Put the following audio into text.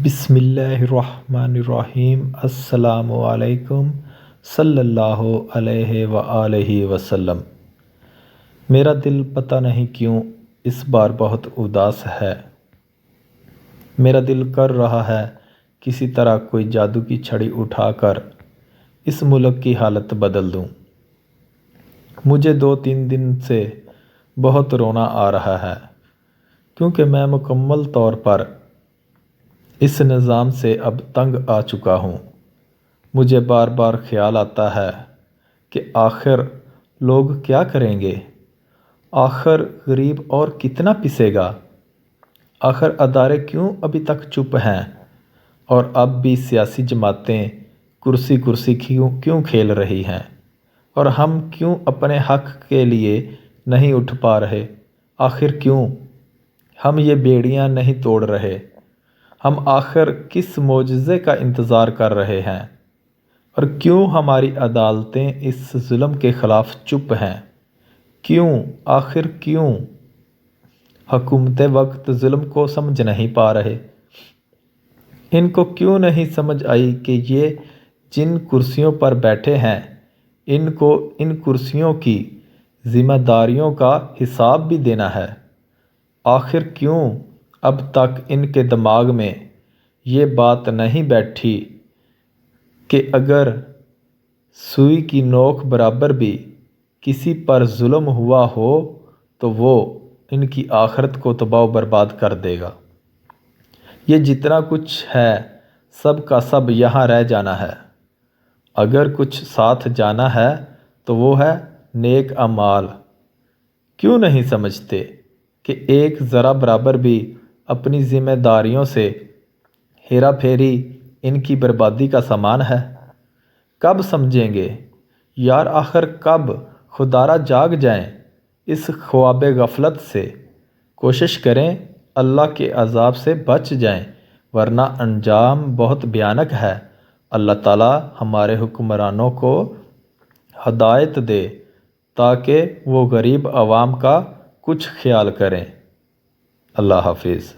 بسم اللہ الرحمن الرحیم۔ السلام علیکم صلی اللہ علیہ وآلہ وسلم۔ میرا دل پتہ نہیں کیوں اس بار بہت اداس ہے۔ میرا دل کر رہا ہے کسی طرح کوئی جادو کی چھڑی اٹھا کر اس ملک کی حالت بدل دوں۔ مجھے 2-3 دن سے بہت رونا آ رہا ہے کیونکہ میں مکمل طور پر اس نظام سے اب تنگ آ چکا ہوں۔ مجھے بار بار خیال آتا ہے کہ آخر لوگ کیا کریں گے؟ آخر غریب اور کتنا پسے گا؟ آخر ادارے کیوں ابھی تک چپ ہیں؟ اور اب بھی سیاسی جماعتیں کرسی کیوں کھیل رہی ہیں؟ اور ہم کیوں اپنے حق کے لیے نہیں اٹھ پا رہے؟ آخر کیوں ہم یہ بیڑیاں نہیں توڑ رہے؟ ہم آخر کس معجزے کا انتظار کر رہے ہیں؟ اور کیوں ہماری عدالتیں اس ظلم کے خلاف چپ ہیں؟ کیوں؟ آخر کیوں؟ حکومت وقت ظلم کو سمجھ نہیں پا رہے؟ ان کو کیوں نہیں سمجھ آئی کہ یہ جن کرسیوں پر بیٹھے ہیں ان کو ان کرسیوں کی ذمہ داریوں کا حساب بھی دینا ہے؟ آخر کیوں اب تک ان کے دماغ میں یہ بات نہیں بیٹھی کہ اگر سوئی کی نوک برابر بھی کسی پر ظلم ہوا ہو تو وہ ان کی آخرت کو تباہ و برباد کر دے گا۔ یہ جتنا کچھ ہے سب کا سب یہاں رہ جانا ہے۔ اگر کچھ ساتھ جانا ہے تو وہ ہے نیک اعمال۔ کیوں نہیں سمجھتے کہ ایک ذرہ برابر بھی اپنی ذمہ داریوں سے ہیرا پھیری ان کی بربادی کا سامان ہے؟ کب سمجھیں گے یار؟ آخر کب خدارا جاگ جائیں اس خواب غفلت سے؟ کوشش کریں اللہ کے عذاب سے بچ جائیں ورنہ انجام بہت بھیانک ہے۔ اللہ تعالیٰ ہمارے حکمرانوں کو ہدایت دے تاکہ وہ غریب عوام کا کچھ خیال کریں۔ اللہ حافظ۔